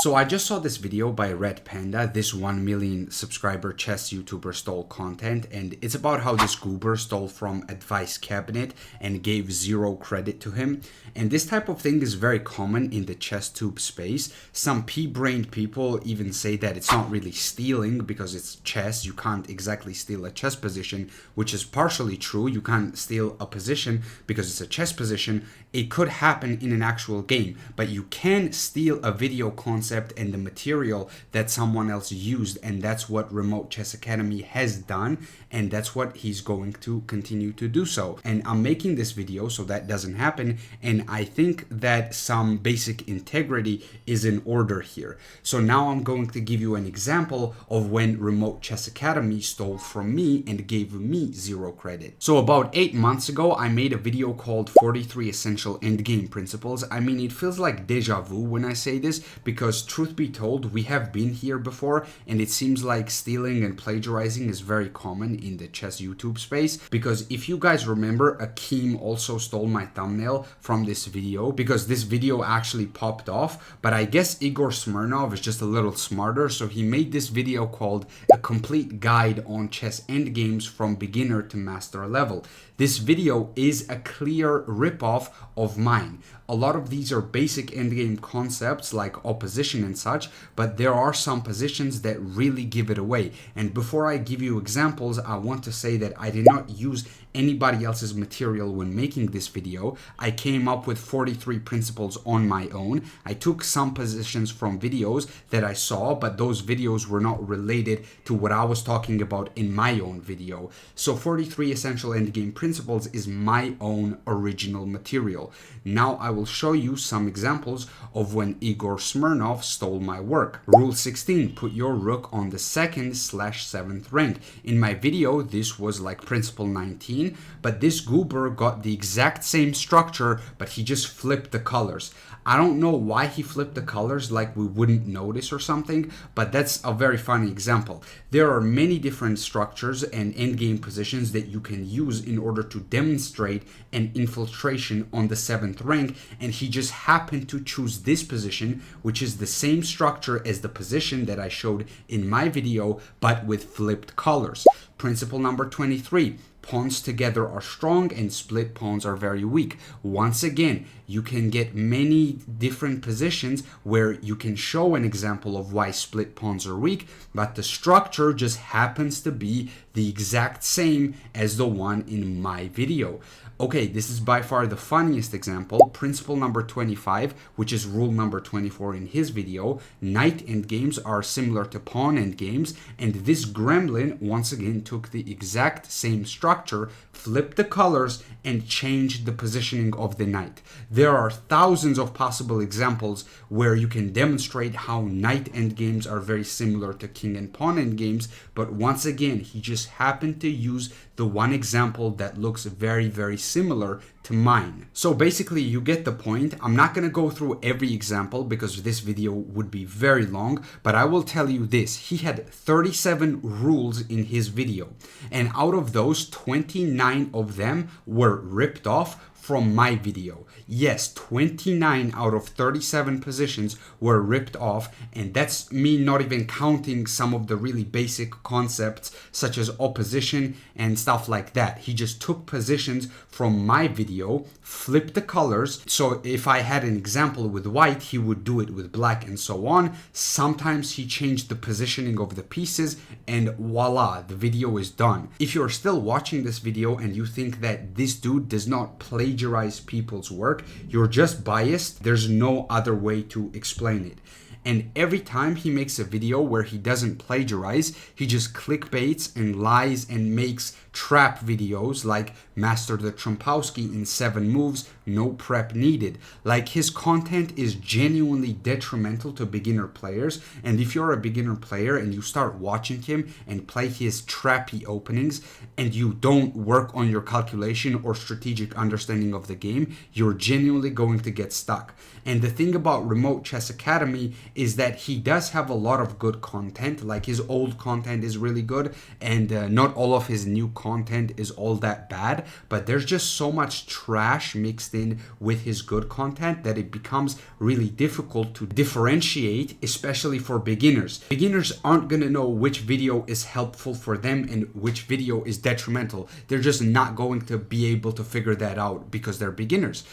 So I just saw this video by Red Panda, this 1 million subscriber chess YouTuber stole content, and it's about how this goober stole from Advice Cabinet and gave zero credit to him. And this type of thing is very common in the chess tube space. Some pea-brained people even say that it's not really stealing because it's chess. You can't exactly steal a chess position, which is partially true. You can't steal a position because it's a chess position. It could happen in an actual game, but you can steal a video concept and the material that someone else used, and that's what Remote Chess Academy has done, and that's what he's going to continue to do so. And I'm making this video so that doesn't happen, and I think that some basic integrity is in order here. So now I'm going to give you an example of when Remote Chess Academy stole from me and gave me zero credit. So about 8 months ago, I made a video called 43 Essential Endgame Principles. I mean, it feels like deja vu when I say this, because truth be told, we have been here before, and it seems like stealing and plagiarizing is very common in the chess YouTube space. Because if you guys remember, Akeem also stole my thumbnail from this video, because this video actually popped off, but I guess Igor Smirnov is just a little smarter, so he made this video called A Complete Guide on Chess Endgames from Beginner to Master Level. This video is a clear ripoff of mine. A lot of these are basic endgame concepts like opposition and such, but there are some positions that really give it away. And before I give you examples, I want to say that I did not use anybody else's material when making this video. I came up with 43 principles on my own. I took some positions from videos that I saw, but those videos were not related to what I was talking about in my own video. So 43 Essential Endgame Principles is my own original material. Now I will show you some examples of when Igor Smirnov stole my work. Rule 16, put your rook on the 2nd/7th rank. In my video, this was like principle 19, but this goober got the exact same structure, but he just flipped the colors. I don't know why he flipped the colors, like we wouldn't notice or something, but that's a very funny example. There are many different structures and endgame positions that you can use in order to demonstrate an infiltration on the 7th rank, and he just happened to choose this position, which is the same structure as the position that I showed in my video, but with flipped colors. Principle number 23. Pawns together are strong and split pawns are very weak. Once again, you can get many different positions where you can show an example of why split pawns are weak, but the structure just happens to be the exact same as the one in my video. Okay, this is by far the funniest example. Principle number 25, which is rule number 24 in his video. Knight endgames are similar to pawn endgames, and this gremlin once again took the exact same structure, flipped the colors, and changed the positioning of the knight. There are thousands of possible examples where you can demonstrate how knight endgames are very similar to king and pawn endgames, but once again, he just happened to use the one example that looks very, very similar to mine. So basically, you get the point. I'm not going to go through every example because this video would be very long, but I will tell you this. He had 37 rules in his video, and out of those, 29 of them were ripped off from my video. Yes, 29 out of 37 positions were ripped off, and that's me not even counting some of the really basic concepts such as opposition and stuff like that. He just took positions from my video, flipped the colors. So if I had an example with white, he would do it with black and so on. Sometimes he changed the positioning of the pieces, and voila, the video is done. If you're still watching this video and you think that this dude does not plagiarize people's work, you're just biased. There's no other way to explain it. And every time he makes a video where he doesn't plagiarize, he just clickbaits and lies and makes trap videos like Master the Trompowsky in 7 moves, no prep needed. Like, his content is genuinely detrimental to beginner players, and if you're a beginner player and you start watching him and play his trappy openings and you don't work on your calculation or strategic understanding of the game, you're genuinely going to get stuck. And the thing about Remote Chess Academy is that he does have a lot of good content. Like, his old content is really good, and not all of his new content is all that bad, but there's just so much trash mixed in with his good content that it becomes really difficult to differentiate, especially for beginners. Beginners aren't gonna know which video is helpful for them and which video is detrimental. They're just not going to be able to figure that out because they're beginners.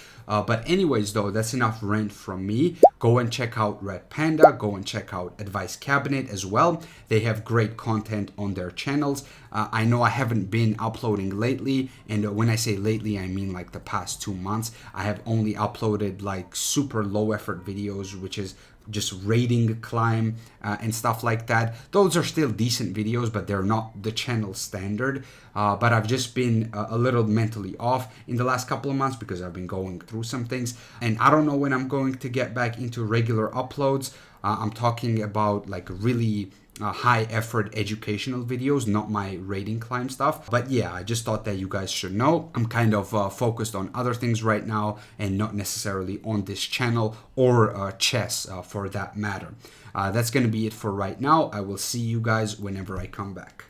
But anyways, though, that's enough rant from me. Go and check out Red Panda. Go and check out Advice Cabinet as well. They have great content on their channels. I know I haven't been uploading lately, and when I say lately, I mean like the past 2 months. I have only uploaded like super low effort videos, which is just rating climb and stuff like that. Those are still decent videos, but they're not the channel standard. But I've just been a little mentally off in the last couple of months because I've been going through some things, and I don't know when I'm going to get back into regular uploads. I'm talking about like really high effort educational videos, not my rating climb stuff. But yeah, I just thought that you guys should know. I'm kind of focused on other things right now and not necessarily on this channel or chess for that matter. That's going to be it for right now. I will see you guys whenever I come back.